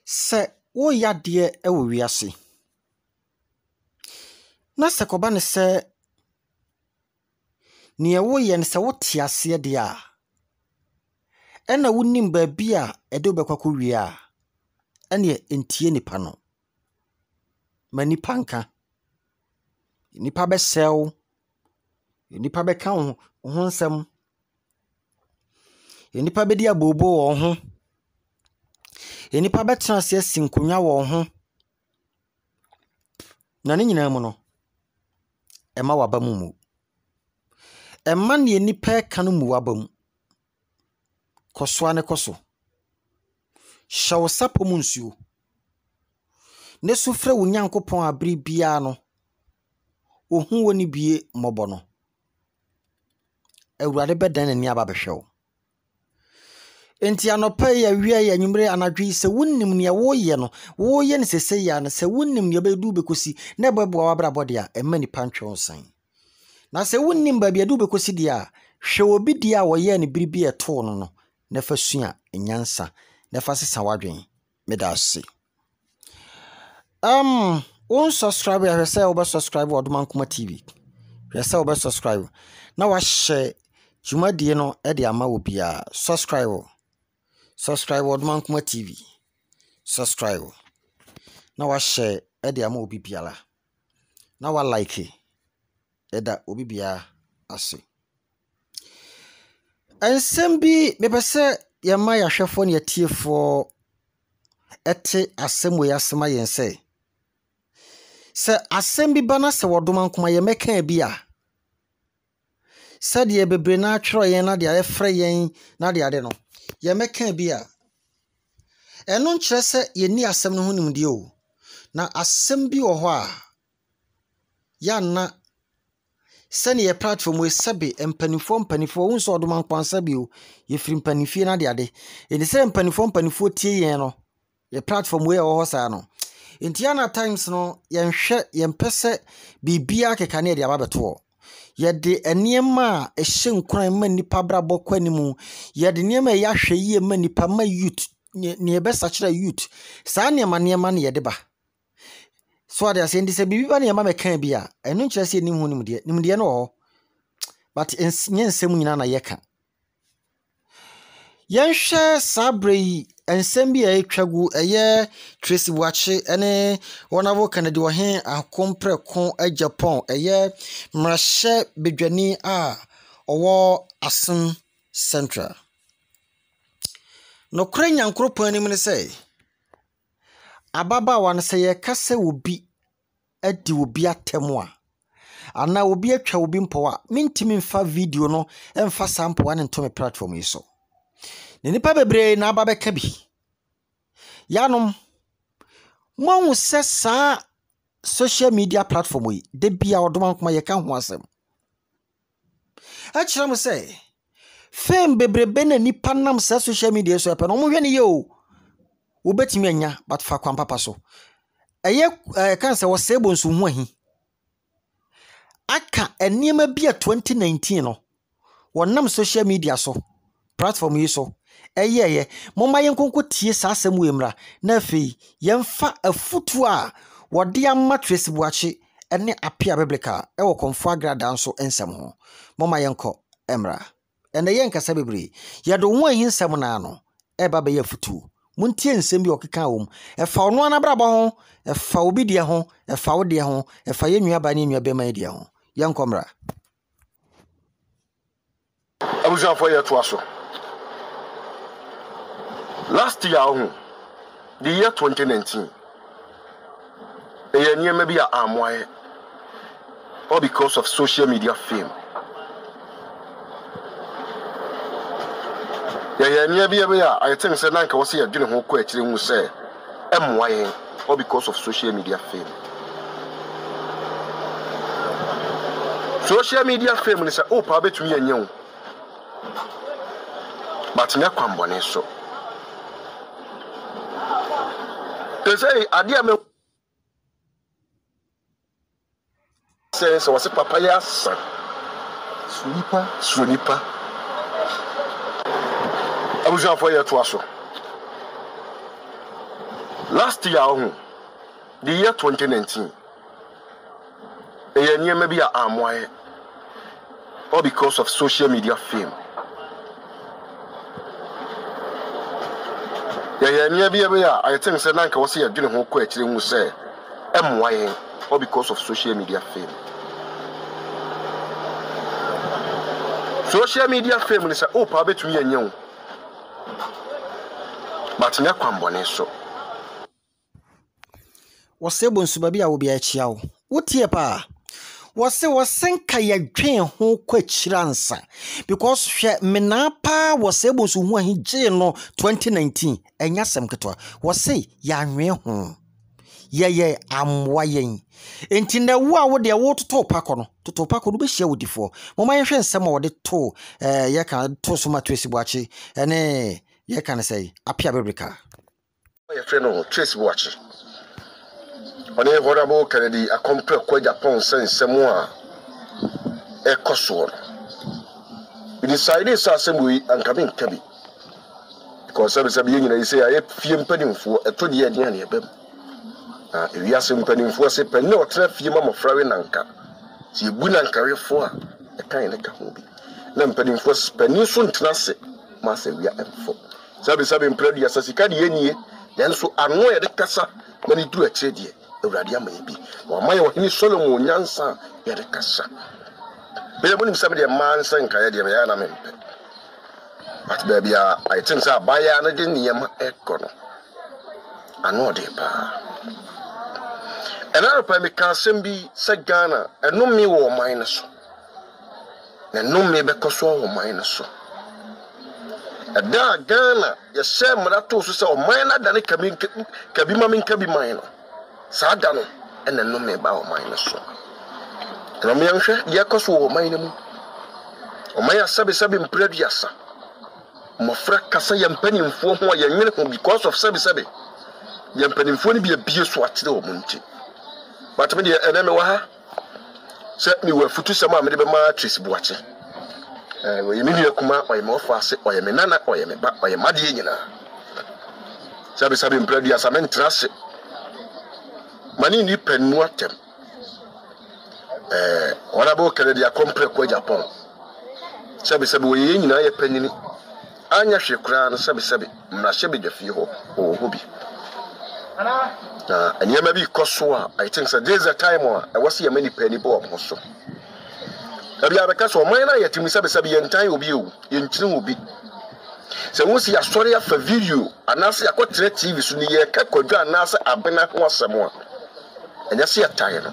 se wo yade e wo wiase na se koba ne se ne wo ye ne se wo tiase de a ena wonim ba bi a edo bekwakọ wie a ene entie nipa no manipa nka nipa be sew nipa be ka ho nsem nipa be di abobo wo ho nipa be tena se sinkonwa wo ho na ne nyina mu no ema waba mu ema ne nipa ka no mu waba mu kosoa ne koso shawo sapo mu nsuo ne sufre wo nyankopon abri bia no ohun woni bie mobo no awurade bedan na ni aba behwew enti anopa ya wie ya nwumre anadwi se wonnim ne wo ye no wo ye ne sese ya ne se wonnim ne bedu bekosi na bebo wa brabo de a ema ni pantwe nsan na se wonnim ba bia du bekosi de a hwe obi de a wo ye ne biribi eto no no na fa sua enyansa na fa sesa wadwen medase on subscribe ya say oba subscribe Odomankoma TV ya say oba subscribe na wa share jumadie no e de ama obi a subscribe Odomankoma TV subscribe na wa share e de ama obi biala na wa like e da obi bia ase ensembi mepese ya ma ya hwefo ne yetiefo ete asemo ya sema yense se asembi bana se Odomankoma ye meka bia sade ye bebre na atwero yen na de afre yen na de ade no ye meka bia eno nkyere se ye ni asem no honim de o na asembi wo ho a ya na sani ye platform we sabe mpanifo unso Odomankoma sabe o ye firi mpanifie na de ade eni se mpanifo tie yen no ye platform we wo ho sa no Intiana times no yenhwe yempese bibia keka ne de ababeto ye de eniema ehye nkran ma nipa brabo kwanimu ye de niema ya hwe yie ma nipa ma youth ne ye besa kira youth sa niema ne ye de ba so ade ase ndi se bibiba ne ma meka bia eno nkire se nim de no ho but nyensem nyina na yeka yenhwe sabrei ensem bia etwagu eye Tracy Wache ene wonavo Canada wo hen akompre kon Japan eye mrahye bedwani a owo Asen Central no kra nyankropon anim ne say ababa wan say ye kase obi adi obi atemo a ana obi atwa obi mpo a mintimi mfa video no emfa sample wan ntome platform yi so ne nipa bebre na aba beka bi yanom mo se sa social media platform yi de bia Odomankoma ye ka ho asem a kira mo say fame bebrebe na nipa nam sa social media so epe no mo hwe ne ye o wo betimi anya but fa kwan papa so eye kan se wo sebo nso hu ahi aka eniema bia 2019 no wonam social media so platform yi so eyeye moma yenkonko tie sa asem wemra na afei yemfa afutu a wode amma Tracy Wache ene apia biblical e wo konfo agrada nso ensem ho moma yenko emra ene yenkasa bebre yedo ho ahinsem na ano e ba be yafutu muntie nsem bi okeka wom e fa ono anabraba ho e fa obi de ho e fa wo de ho e fa yenua ba ne nua be man de ho yenkomra abuja for year to aso. Last year, the year 2019, a year maybe all because of social media fame. I think say nanka was here doing who question who say MY all because of social media fame. Social media fame is oh probably to me and you. But na kwambone so. They say adia me say so was papaya son. Sunipa. Abuja for year to aso. last year, the year 2019, a year maybe a armoire, all because of social media fame. I think say nanka was here doing who question who say MY all because of social media fame. Social media fame is oh probably to me and you. But na kwambone so. Wasebo nsubabi a wo bia chia wo. Wotie pa. Wasenka ya dwen ho kwachiransa because hwe menapa wasebo nsu ho ahije no 2019 enya semketwa wase ya anwe ho ye amwayen enti na wo a wo de wo toto pako no be hia wodifo moma yehwe nsem a wo de to ye kan to so matwesi buachi ene ye kan say apia bebrika ye hwe no trace buachi Oni Honorable Kennedy a compare kwa Japan sense moi e koso. We decided so assembly and coming kabi. Because sabi you say I fie mpanimfo eto de ade an ebem. We are mpanimfo se pani o tra fie ma mofrawe nanka. Ti ebu nanka refo a e kan ne ka ho bi. Na mpanimfo pani so ntena se ma se we amfo. Sabi mpredi asasika de yenie yenso ano ye de kasa mani du akire de Ewurade amayebi wa maye wo hini Solomon nyansa ya de kasa be mo nim sabe de man san kaye de ya na mempe but baby I think say abaya na de niyama ekono ano de ba enara pa me ka sembi se Ghana eno mi wo man na so na no me be koso wo man na so ada Ghana ya se mra to so se o man na da ne kabi ma min kabi man no Sada no ena no me ba o man so. Na me yanhwe ye koso o man mu. O man asabe mpraduasa. Mo fra kasa ye mpanimfo ho ye nwene ho because of sabe. Ye mpanimfo ni bie so atere o munti. But me de ena me wa ha. Se mi wa futu sama me de be ma Tracy Buachi. We ye mi nua kuma o ye mo fa ase o ye me nana o ye me ba o ye made nyina. Sabe mpraduasa me ntrase. Mani ni penu atem. Honorable Kennedy a compare kwa Japan. Sabi we nyina ye panini. Anya hwe kura no sabi mra hye be fie ho hobi. Na anyama bi koso a I think so there's a time I was here many penny bo so. Abi abeka so man na yetimi sabi ye ntan obi o ye nkyire obi. Se wo si asori afa video anase akotre TV so ni ye ka kwadwa anase abena ho asemo a enya se ataye no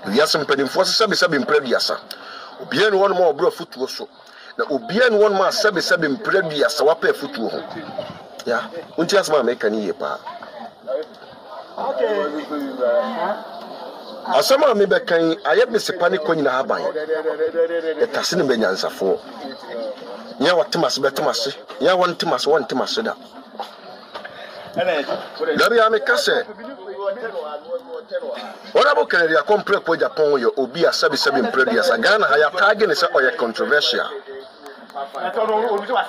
wi asem panimfo sabi mpraduasa obia ne won ma obro futuo so na obia ne won ma sabi mpraduasa wapa futuo ho ya unti asema make ni ye pa asema me be kan ayebe sepani konyina haban etase ne benyansafo nya watemase betemase nya wontemase da dabi ame kase Honorable Kennedy a compare kwa Japan yo obi a sabi mpraduasa Ghana haya tag ne se oye controversial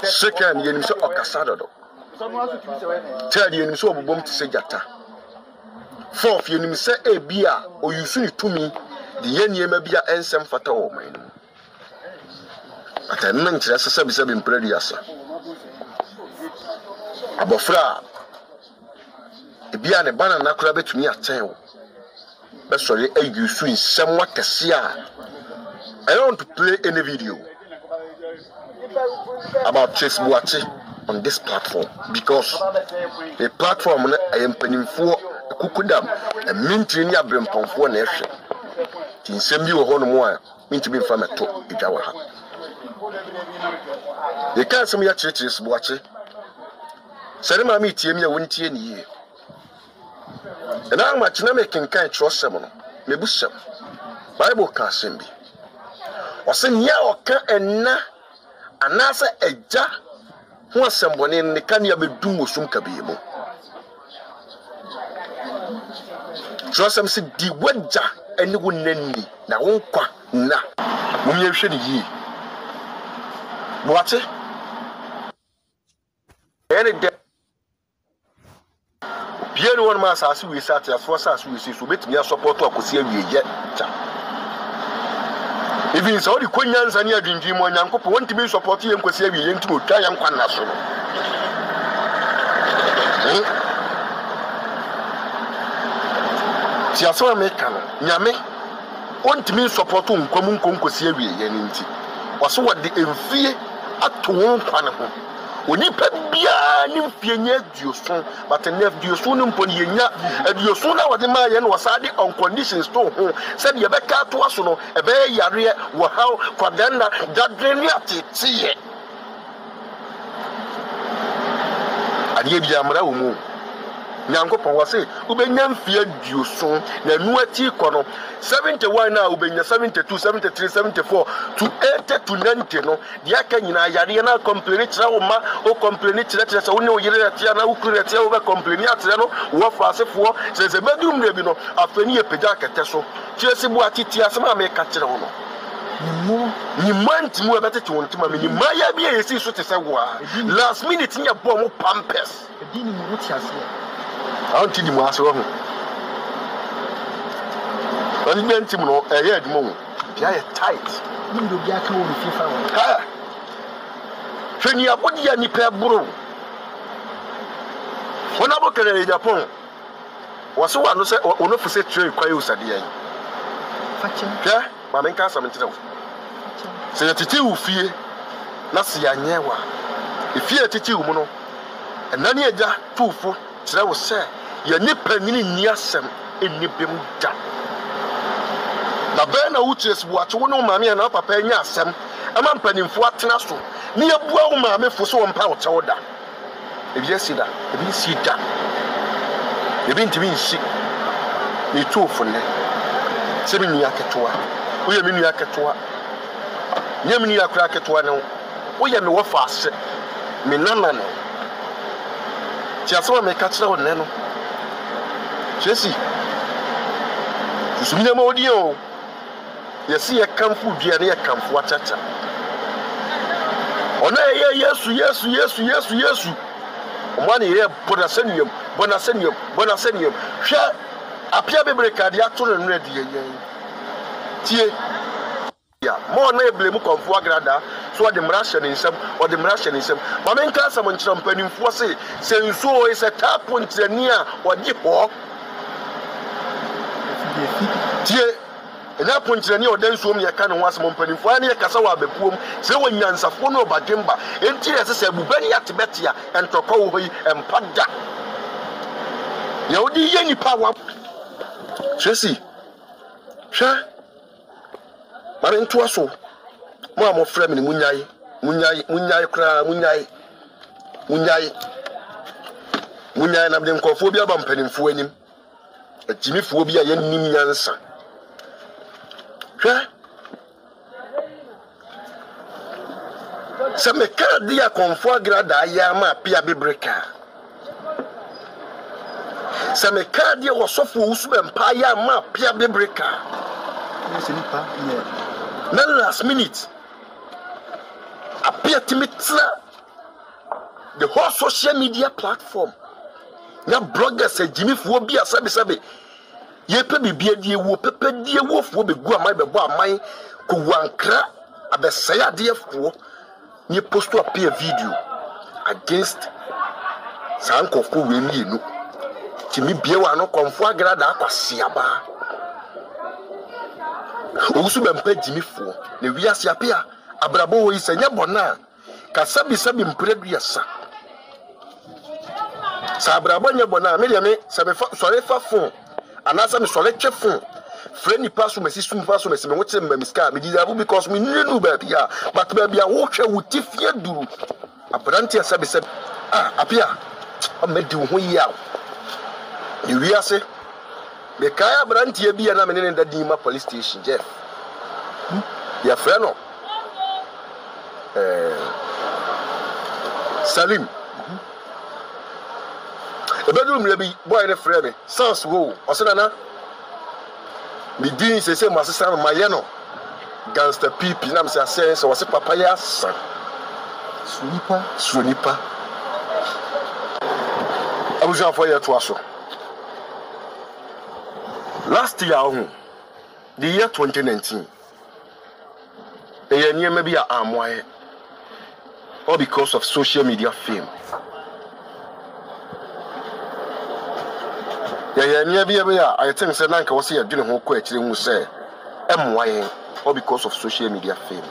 second yenim se okasado do third yenim se obobom ti se jata fourth yenim se ebia oyusu ni tumi de yeniema bia ensem fata wo man atanna nkyere se sabi mpraduasa abofra ebia ne bana na kura betumi aten wo be sorry ayusu nsem wakese a I want to play any video about Tracy Buachi on this platform because the platform I am paying for kukudam a mintri ni abrempomfo na ehwe tinsem bi wo ho no mo a minti bi fa meto idwa ha ye kan sem ya Tracy Buachi sere ma mi tie mi a wontie ni ye na ma china me kenkan trosem no mebusem Bible ka sem bi Osen ya oka enna anasa eja ho asembone ne kan ya bedum osum kabiyemu Trosem se di waja eni wonani na wonkwa na mumye hwe ne yi Buachi ene de bia no one ma asase we sat as for asase we so betimi support akosi awieye cha even so the kwanyansa ne adwindwin mo nyankopɔ wontimi support ye nkosi awieye ntimi otwa ya nkwa na so no ti aso America no nyame wontimi support nkwamu nkonkosi awieye ne nti waso wode emfie ato nkwa ne ho onipa bia ni mfienya duoso but nef duoso no mpo ne yenya duoso na wode ma ye no wasade on conditions to ho said ye beka to aso no ebe yare wo how kwadanna dadreni atetiye ade bia mra wo mu nyankopon wase ubenya mfia duoso na nu ati kono 71 na ubenya 72 73 74 to 80 to 90 no dia ka nyina yare na complain kira wo ma o complain kira se wo ne o yire atia na wo kure atia wo be complain atia no wo faasefo se bedum re bi no afani ye pega kete so kire se bu atiti asema me ka kira wo no ni manti mu abetete won tima me ni maya bi yesi so te se wo last minute nya bo mo pampers di ni mu ti ase I don't think you must wrong. But you meant him no a year more. They are tight. You do be a cool if you found. When you are body and you pair bro. When I look at Japan, was so one say, or no for say, trade quails at the end. Yeah, my main cast something else. Say that it will fear. Nasi Yanyawa. If you are Titi Umono, and none of that 2 4. I was say, you nipper ni asem enibem da. Na be na uches watch wo no maame na papa nya asem ama mpanimfo atena so ne yebua wo maame fo so mpa wo chewo da. Ebi asida, ebi sida. Ebi ntimi nsi. Ni tuofo ne. Se mi nua ketewa. Wo ye mi nua ketewa. Nye mi nua kura ketewa ne wo ye me wo fa ase. Me nana ne. Tiaso me catch na wonne no Chesi Tusumine ma odi o yesi ye kamfu dua ne ye kamfu achacha ona ye Yesu omani ye bonasenium hwe apia bebreka de ato no ade ye tie ya mo na eblemu konfu agrada so the mrasha ni nsem or the mrasha ni nsem ma men ka sam nkyira mpanimfo se senso is a tap ntrani a wodi ho tie ena pontrani o dan so m ye ka ne ho asem mpanimfo ani ye kasa wa abepuom se wanyansafo no bademba enti ye se bubani atebetia entokọ wo hoyi empada ya odi ye nipa wa Chesi hwe mare nto aso mo a mo frɛ me munyai kra munyai na bden kofo bi aba mpanimfo anim agimifo bi a yanim nyansa hwɛ se me ka dia konfo agrada ya ma pia bebreka se me ka dia wosofo usu empa ya ma pia bebreka na last minute appear to me the whole social media platform na bloggers Jimmy fo bia sabe ye pe bibia die wo pepe die wo fo be gu amai be bo amai ko wankra abesaya de fo ni post to appear video against sankofo we mienu Jimmy bia wa no konfo agrada akwase aba Ogusu bempa Jimmy fo ne wiase apia abrabo wo isanya bona ka sabi mpreduasa sa abrabo nya bona me de me sabe sore fa fon anasa me sore twe fon freni paso me sisu paso me se me wote me miska me dizabu because me nenu ba bia but ba bia wo hwe wutifie duru abranti sabe apia amedi ho yi a ne wiase me kaya abranti bia na me ne ndadi ma police station Jeff ya freno Salim bedroom rebi boy ne frɛ me sans wo osena na me din se masesa ma ye no gangster pipi na me se sense wo se papa ya san sunipa abuja fo ye to aso last year the year 2019 e near maybe amwaye all because of social media fame. I think say nanka was here doing ho ko akire hu say amwaye all because of social media fame.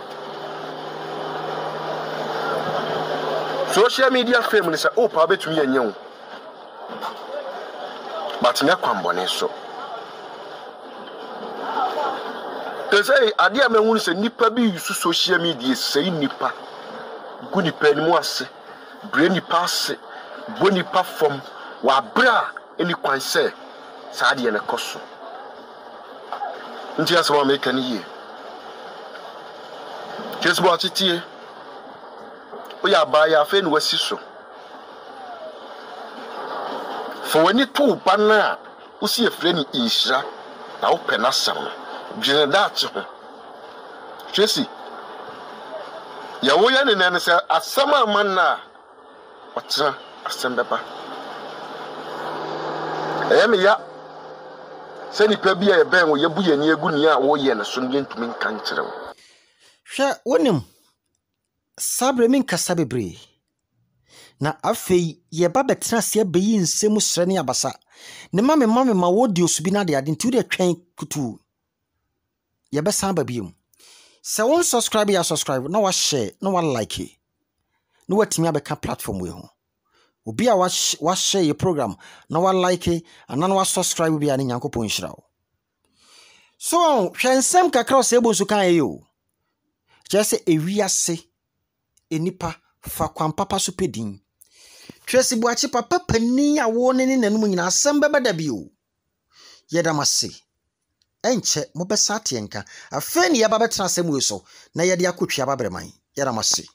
Social media fame is oh pa betumi anya but na kwambone so they say ade a menwu say nipa bi use social media say nipa gu nipa ni mu ase bre nipa ase bo nipa fom wa bra eni kwan say sa ade na koso ntia so make kan yi Jesus bo titie o ya ba ya fe ni wasi so for when you to banna usi efre ni isra na open asam gene that Tracy ya wo ya ne ne se asam amanna otra asam beba me ya se ni pa bia e ben wo ye bu ye ni egu ni a wo ye ne so ne ntumi nkan kire wo hwa wonim sabre min kasa bebre na afei ye ba betena se abeyi nsemu sre ne abasa ne mame ma wodi osubi na de ade ntu de twen kutu ye be san ba biom se won subscribe ya subscribe na wa share na wa like na watimi abeka platform we ho obi a wa share your program na wa like ana na wa subscribe bia ne Nyankopon nhirawo so hwensem kakra se ebonsu kan ayo jese ewiase enipa fa kwampapa so pedin Tracy Boakye papa pani a wo ne nanum nyina asem bebeda bio yedamase enche mo besa te enka afa ni ya ba betena asem we so na yede akotwa babreman yedamase